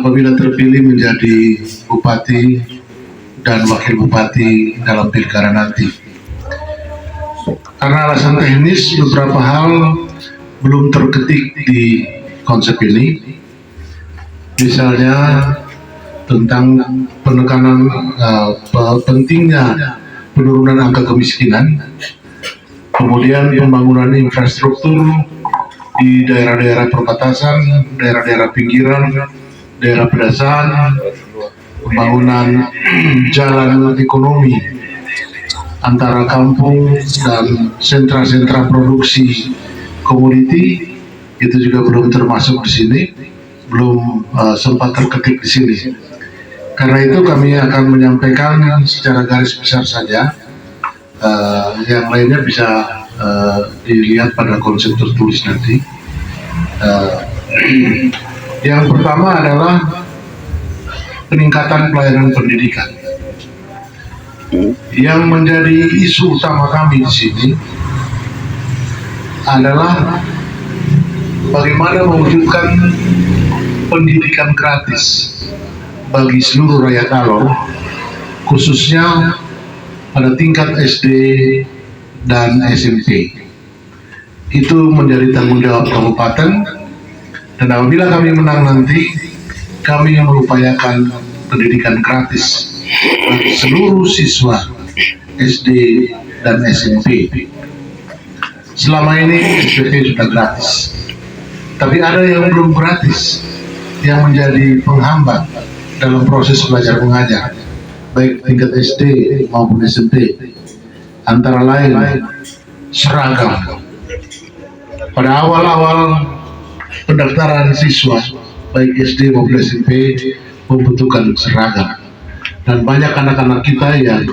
apabila terpilih menjadi bupati dan wakil bupati dalam pilkada nanti. Karena alasan teknis, beberapa hal belum terketik di konsep ini, misalnya tentang penekanan pentingnya penurunan angka kemiskinan, kemudian pembangunan infrastruktur di daerah-daerah perbatasan, daerah-daerah pinggiran, daerah pedesaan, pembangunan jalan ekonomi antara kampung dan sentra-sentra produksi komoditi, itu juga belum termasuk di sini, belum sempat terketik di sini. Karena itu kami akan menyampaikan secara garis besar saja, yang lainnya bisa dilihat pada konsep tertulis nanti. Yang pertama adalah peningkatan pelayanan pendidikan. Yang menjadi isu utama kami di sini adalah bagaimana mewujudkan pendidikan gratis bagi seluruh rakyat Alor, khususnya pada tingkat SD dan SMP. Itu menjadi tanggung jawab kabupaten, dan apabila kami menang nanti, kami mengupayakan pendidikan gratis bagi seluruh siswa SD dan SMP. Selama ini SPP sudah gratis, tapi ada yang belum gratis, yang menjadi penghambat dalam proses belajar mengajar, baik tingkat SD maupun SMP. Antara lain seragam. Pada awal-awal pendaftaran siswa, baik SD maupun SMP, membutuhkan seragam. Dan banyak anak-anak kita yang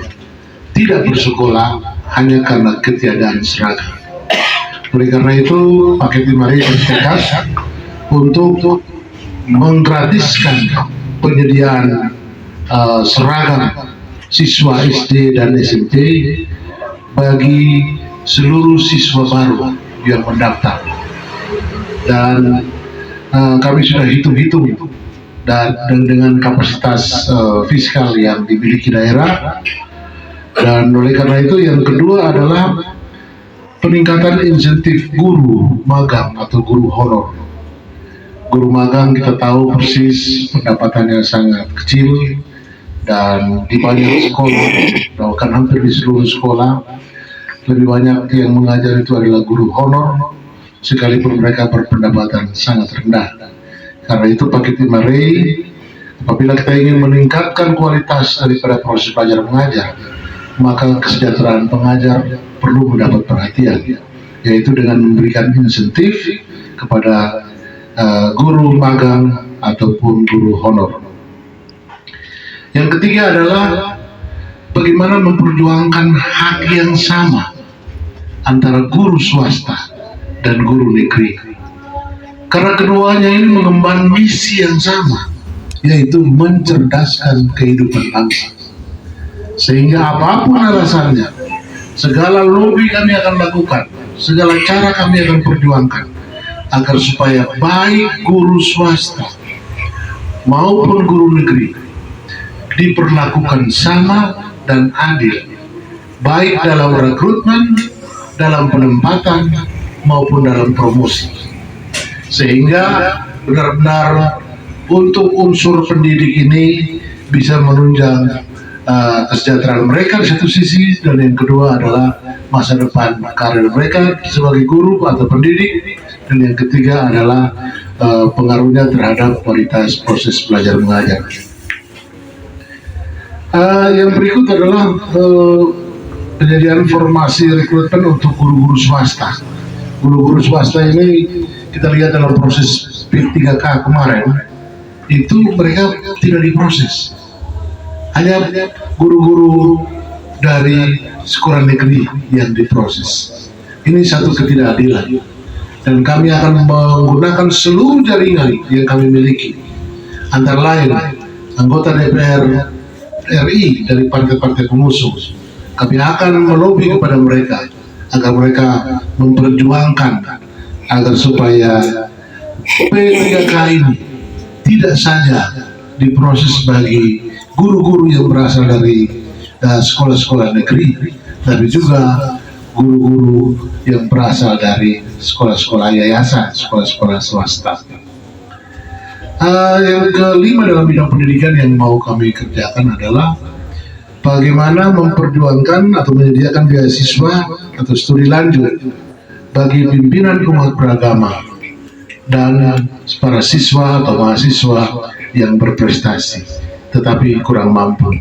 tidak bersekolah hanya karena ketiadaan seragam. Oleh karena itu, Paket 5R bertekad untuk menggratiskan penyediaan seragam siswa SD dan SMP bagi seluruh siswa baru yang mendaftar. Dan kami sudah hitung-hitung, dan dengan kapasitas fiskal yang dimiliki daerah. Dan oleh karena itu, yang kedua adalah peningkatan insentif guru magang atau guru honor. Guru magang kita tahu persis pendapatannya sangat kecil, dan di banyak sekolah, bahkan hampir di seluruh sekolah, lebih banyak yang mengajar itu adalah guru honor, sekalipun mereka berpendapatan sangat rendah. Karena itu Paket 5R, apabila kita ingin meningkatkan kualitas daripada proses belajar mengajar, maka kesejahteraan pengajar perlu mendapat perhatian, yaitu dengan memberikan insentif kepada guru magang ataupun guru honor. Yang ketiga adalah bagaimana memperjuangkan hak yang sama antara guru swasta dan guru negeri. Karena keduanya ini mengemban misi yang sama, yaitu mencerdaskan kehidupan bangsa. Sehingga apapun alasannya, segala lobby kami akan lakukan, segala cara kami akan perjuangkan, agar supaya baik guru swasta maupun guru negeri diperlakukan sama dan adil, baik dalam rekrutmen, dalam penempatan, maupun dalam promosi. Sehingga benar-benar untuk unsur pendidik ini bisa menunjang kesejahteraan mereka di satu sisi, dan yang kedua adalah masa depan karir mereka sebagai guru atau pendidik, dan yang ketiga adalah pengaruhnya terhadap kualitas proses belajar mengajar. Yang berikut adalah penyediaan formasi rekrutmen untuk guru-guru swasta. Guru-guru swasta ini kita lihat dalam proses P3K kemarin, itu mereka tidak diproses, hanya guru-guru dari sekolah negeri yang diproses. Ini satu ketidakadilan, dan kami akan menggunakan seluruh jaringan yang kami miliki, antara lain anggota DPR RI dari partai-partai pengusung. Kami akan melobi kepada mereka agar mereka memperjuangkan agar supaya P3K ini tidak saja diproses bagi guru-guru yang berasal dari sekolah-sekolah negeri, tapi juga guru-guru yang berasal dari sekolah-sekolah yayasan, sekolah-sekolah swasta. Yang kelima dalam bidang pendidikan yang mau kami kerjakan adalah bagaimana memperjuangkan atau menyediakan beasiswa atau studi lanjut bagi pimpinan umat beragama dan para siswa atau mahasiswa yang berprestasi tetapi kurang mampu.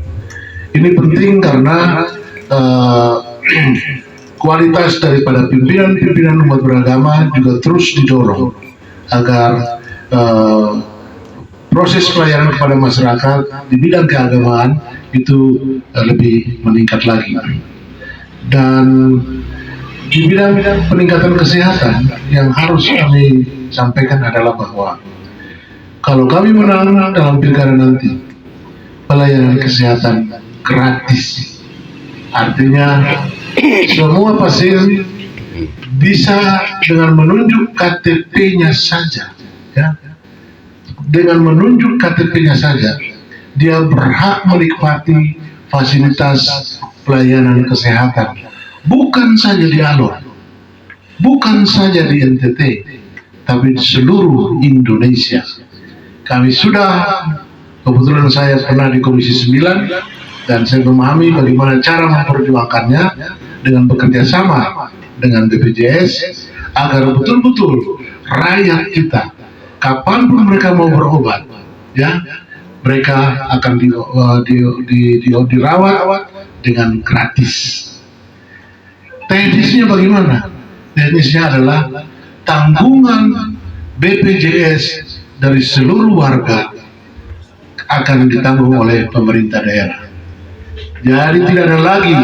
Ini penting karena kualitas daripada pimpinan-pimpinan umat beragama juga terus didorong agar proses pelayanan kepada masyarakat di bidang keagamaan itu lebih meningkat lagi. Dan di bidang peningkatan kesehatan yang harus kami sampaikan adalah bahwa kalau kami menang dalam pilkada nanti, pelayanan kesehatan gratis. Artinya semua pasien bisa dengan menunjuk KTP-nya saja, ya. Dengan menunjuk KTP-nya saja, dia berhak menikmati fasilitas pelayanan kesehatan. Bukan saja di Alor, bukan saja di NTT, tapi di seluruh Indonesia. Kami sudah, kebetulan saya pernah di Komisi 9, dan saya memahami bagaimana cara memperjuangkannya dengan bekerja sama dengan BPJS, agar betul-betul rakyat kita kapanpun mereka mau berobat, ya, mereka akan dirawat dengan gratis. Teknisnya bagaimana? Teknisnya adalah tanggungan BPJS dari seluruh warga akan ditanggung oleh pemerintah daerah. Jadi tidak ada lagi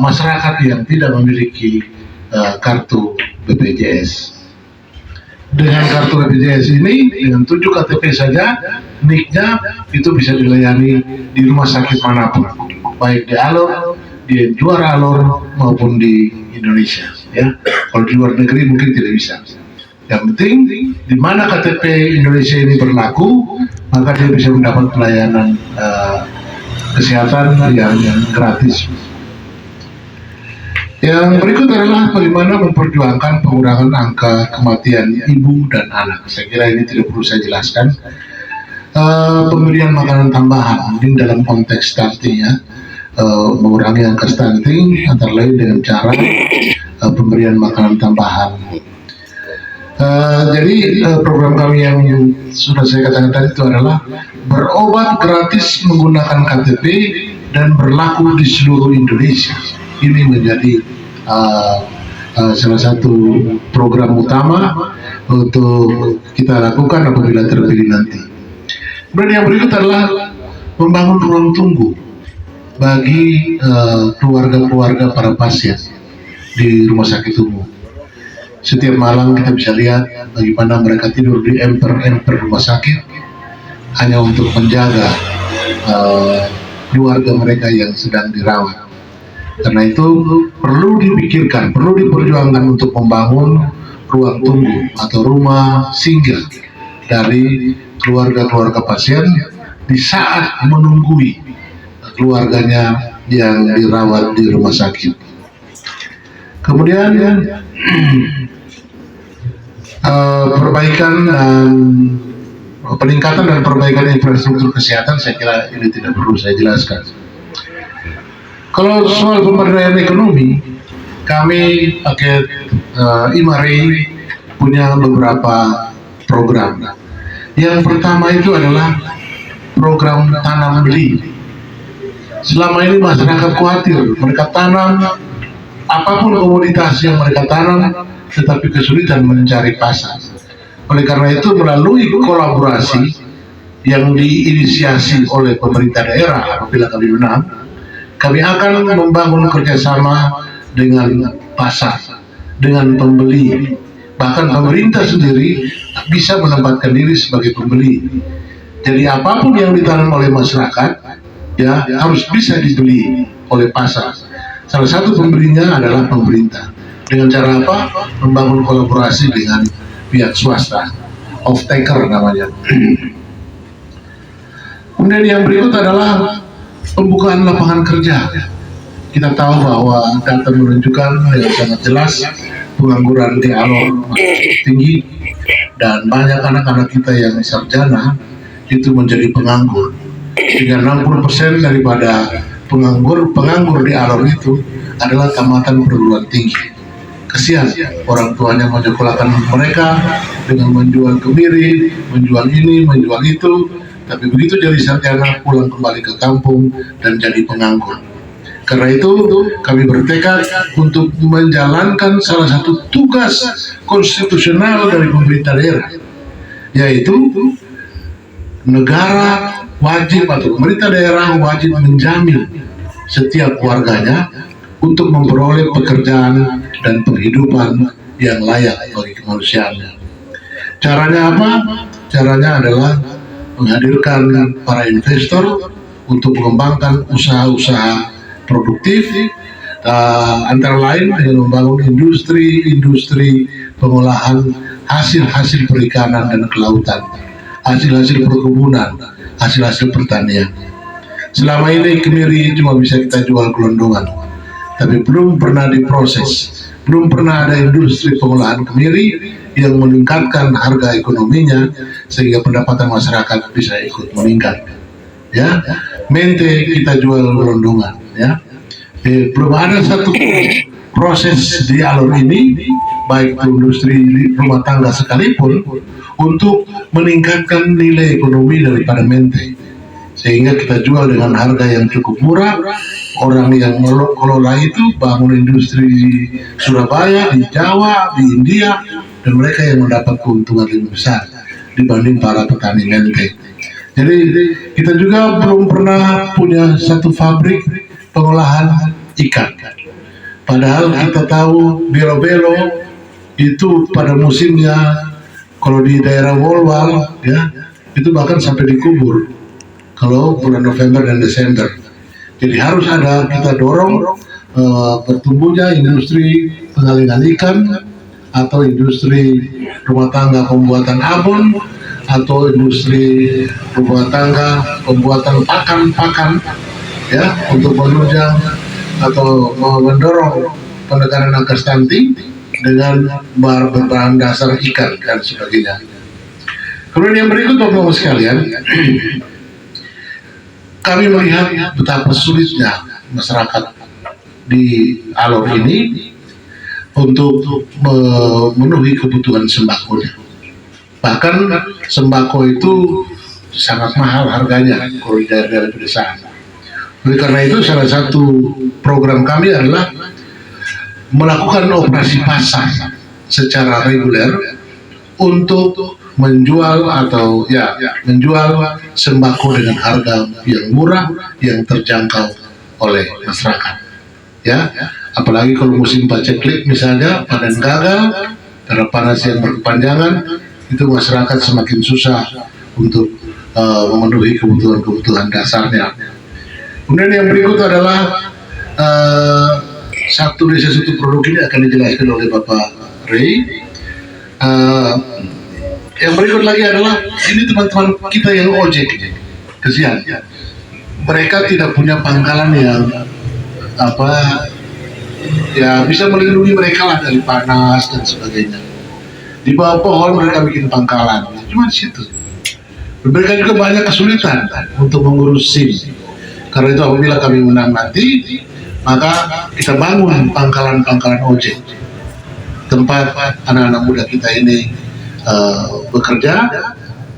masyarakat yang tidak memiliki kartu BPJS. Dengan kartu BPJS ini, dengan 7 KTP saja, NIK-nya itu bisa dilayani di rumah sakit manapun, baik di Alor, di luar Alor maupun di Indonesia. Ya, kalau di luar negeri mungkin tidak bisa. Yang penting di mana KTP Indonesia ini berlaku, maka dia bisa mendapat pelayanan kesehatan yang gratis. Yang berikut adalah bagaimana memperjuangkan pengurangan angka kematian ibu dan anak. Saya kira ini tidak perlu saya jelaskan. Pemberian makanan tambahan, mungkin dalam konteks stunting, ya, mengurangi angka stunting antara lain dengan cara pemberian makanan tambahan. Jadi program kami yang sudah saya katakan tadi itu adalah berobat gratis menggunakan KTP dan berlaku di seluruh Indonesia. Ini menjadi salah satu program utama untuk kita lakukan apabila terpilih nanti. Kemudian yang berikut adalah membangun ruang tunggu bagi keluarga-keluarga para pasien di rumah sakit umum. Setiap malam kita bisa lihat bagaimana mereka tidur di emper-emper rumah sakit hanya untuk menjaga keluarga mereka yang sedang dirawat. Karena itu perlu dipikirkan, perlu diperjuangkan untuk membangun ruang tunggu atau rumah singgah dari keluarga-keluarga pasien di saat menunggui keluarganya yang dirawat di rumah sakit. Kemudian perbaikan dan peningkatan dan perbaikan infrastruktur kesehatan, saya kira ini tidak perlu saya jelaskan. Kalau soal pemberdayaan ekonomi, kami paket IMAREI punya beberapa program. Yang pertama itu adalah program tanam beli. Selama ini masyarakat khawatir, mereka tanam apapun komoditas yang mereka tanam, tetapi kesulitan mencari pasar. Oleh karena itu, melalui kolaborasi yang diinisiasi oleh pemerintah daerah apabila kami menang, kami akan membangun kerjasama dengan pasar, dengan pembeli. Bahkan pemerintah sendiri bisa menempatkan diri sebagai pembeli. Jadi apapun yang ditanam oleh masyarakat, ya, harus bisa dibeli oleh pasar. Salah satu pembelinya adalah pemerintah. Dengan cara apa? Membangun kolaborasi dengan pihak swasta. off taker namanya. Kemudian yang berikut adalah pembukaan lapangan kerja. Kita tahu bahwa data menunjukkan yang sangat jelas pengangguran di Alor masih tinggi dan banyak anak-anak kita yang sarjana itu menjadi penganggur. Sehingga 60% daripada penganggur di Alor itu adalah tamatan perguruan tinggi. Kesian orang tuanya menyekolahkan mereka dengan menjual kemiri, menjual ini, menjual itu, tapi begitu jadi sarjana pulang kembali ke kampung dan jadi penganggur. Karena itu kami bertekad untuk menjalankan salah satu tugas konstitusional dari pemerintah daerah, yaitu negara wajib atau pemerintah daerah wajib menjamin setiap warganya untuk memperoleh pekerjaan dan penghidupan yang layak bagi kemanusiaannya. Caranya apa? Caranya adalah menghadirkan para investor untuk mengembangkan usaha-usaha produktif, antara lain dengan membangun industri pengolahan hasil-hasil perikanan dan kelautan, hasil-hasil perkebunan, hasil-hasil pertanian. Selama ini kemiri cuma bisa kita jual gelondongan, tapi belum pernah diproses, belum pernah ada industri pengolahan kemiri yang meningkatkan harga ekonominya sehingga pendapatan masyarakat bisa ikut meningkat. Ya, mente kita jual gelondongan. Ya, belum ada satu proses di Alor ini, baik industri rumah tangga sekalipun, untuk meningkatkan nilai ekonomi daripada mente, sehingga kita jual dengan harga yang cukup murah. Orang yang mengelola itu bangun industri di Surabaya, di Jawa, di India, dan mereka yang mendapat keuntungan lebih besar dibanding para petani mente. Jadi kita juga belum pernah punya satu pabrik pengolahan ikan. Padahal kita tahu belo-belo itu pada musimnya, kalau di daerah Wolwal ya, itu bahkan sampai dikubur kalau bulan November dan Desember. Jadi harus ada, kita dorong bertumbuhnya industri pengalingan ikan atau industri rumah tangga pembuatan abon atau industri rumah tangga pembuatan pakan ya, untuk menunjang atau mendorong penekanan angka stunting dengan berbahan dasar ikan dan sebagainya. Kemudian yang berikut Bapak-Bapak sekalian, kami melihat betapa sulitnya masyarakat di Alor ini untuk memenuhi kebutuhan sembakonya. Bahkan sembako itu sangat mahal harganya kalau di daerah pedesaan. Oleh karena itu salah satu program kami adalah melakukan operasi pasar secara reguler untuk menjual atau menjual sembako dengan harga yang murah yang terjangkau oleh masyarakat. Ya, apalagi kalau musim paceklik misalnya, panen gagal karena panas yang berkepanjangan, itu masyarakat semakin susah untuk memenuhi kebutuhan dasarnya. Kemudian yang berikut adalah satu desa satu produk ini akan dijelaskan oleh Bapak Ray. Yang berikut lagi adalah ini teman-teman kita yang ojek, kesian. Mereka tidak punya pangkalan yang bisa melindungi mereka lah dari panas dan sebagainya. Di bawah pohon mereka bikin pangkalan, cuma di situ. Mereka juga banyak kesulitan untuk mengurus SIM. Karena itu apabila kami menang nanti, maka kita bangun pangkalan-pangkalan ojek, tempat anak-anak muda kita ini bekerja,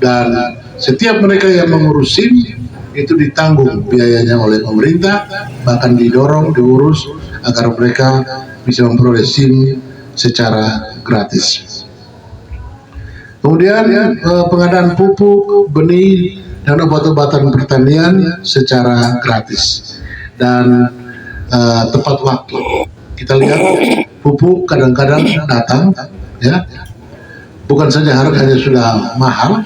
dan setiap mereka yang mengurus SIM itu ditanggung biayanya oleh pemerintah, bahkan diurus agar mereka bisa memperoleh SIM secara gratis. Kemudian pengadaan pupuk, benih, dan obat-obatan pertanian secara gratis dan tepat waktu. Kita lihat pupuk kadang-kadang datang, ya, bukan saja harganya sudah mahal,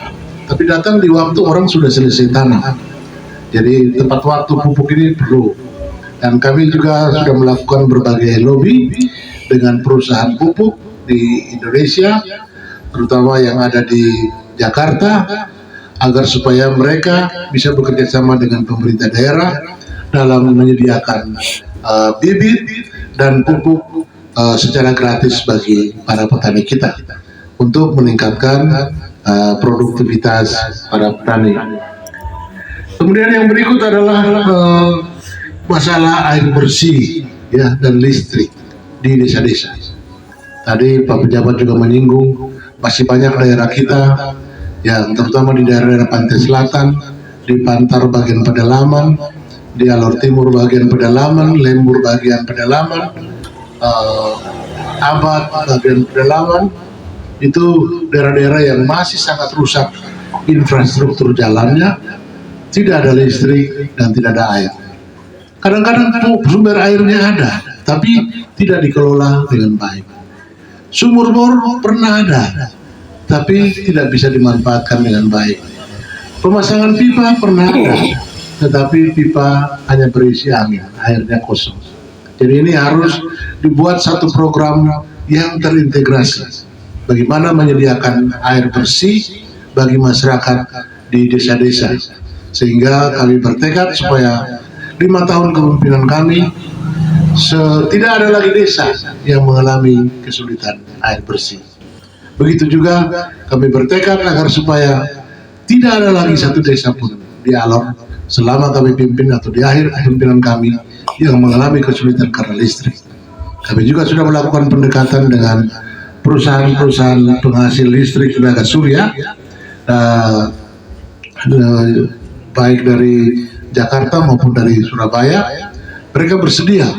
tapi datang di waktu orang sudah selesai tanam. Jadi tepat waktu pupuk ini perlu. Dan kami juga sudah melakukan berbagai lobby dengan perusahaan pupuk di Indonesia, terutama yang ada di Jakarta agar supaya mereka bisa bekerja sama dengan pemerintah daerah dalam menyediakan bibit dan pupuk secara gratis bagi para petani kita untuk meningkatkan produktivitas para petani. Kemudian yang berikut adalah masalah air bersih ya dan listrik di desa-desa. Tadi Pak Pejabat juga menyinggung masih banyak daerah kita yang terutama di daerah pantai selatan, di Pantar bagian pedalaman, di Alor Timur bagian pedalaman, Lembur bagian pedalaman, Abad bagian pedalaman, itu daerah-daerah yang masih sangat rusak infrastruktur jalannya, tidak ada listrik dan tidak ada air. Kadang-kadang sumber airnya ada, tapi tidak dikelola dengan baik. Sumur bor pernah ada, tapi tidak bisa dimanfaatkan dengan baik. Pemasangan pipa pernah ada, tetapi pipa hanya berisi angin, airnya kosong. Jadi ini harus dibuat satu program yang terintegrasi. Bagaimana menyediakan air bersih bagi masyarakat di desa-desa. Sehingga kami bertekad supaya 5 tahun kepemimpinan kami tidak ada lagi desa yang mengalami kesulitan air bersih. Begitu juga kami bertekad agar supaya tidak ada lagi satu desa pun di Alor selama kami pimpin atau di akhir kepemimpinan kami yang mengalami kesulitan karena listrik. Kami juga sudah melakukan pendekatan dengan perusahaan-perusahaan penghasil listrik tenaga surya, baik dari Jakarta maupun dari Surabaya. Mereka bersedia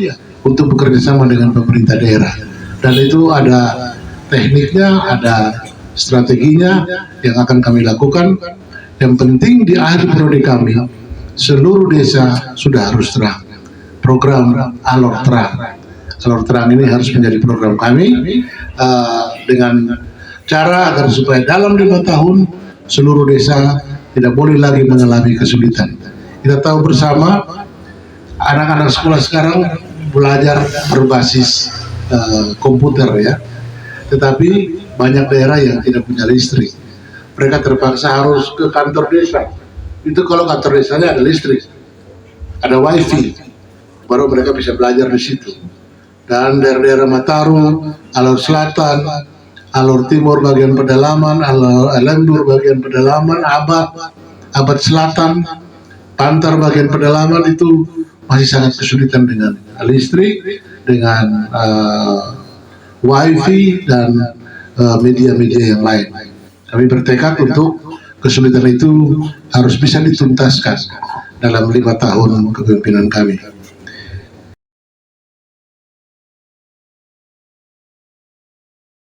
untuk bekerja sama dengan pemerintah daerah, dan itu ada tekniknya, ada strateginya yang akan kami lakukan. Yang penting di akhir periode kami seluruh desa sudah harus terang. Program Alor Terang. Alor Terang ini harus menjadi program kami dengan cara agar supaya dalam 5 tahun seluruh desa tidak boleh lagi mengalami kesulitan. Kita tahu bersama anak-anak sekolah sekarang belajar berbasis komputer ya, tetapi banyak daerah yang tidak punya listrik. Mereka terpaksa harus ke kantor desa. Itu kalau kantor desanya ada listrik, ada wifi, baru mereka bisa belajar di situ. Dan daerah-daerah Mataru, Alor Selatan, Alor Timur bagian pedalaman, Alor Lembur bagian pedalaman, Abad Selatan, Pantar bagian pedalaman itu masih sangat kesulitan dengan listrik, dengan wifi dan media-media yang lain. Kami bertekad untuk kesulitan itu harus bisa dituntaskan dalam 5 tahun kepemimpinan kami.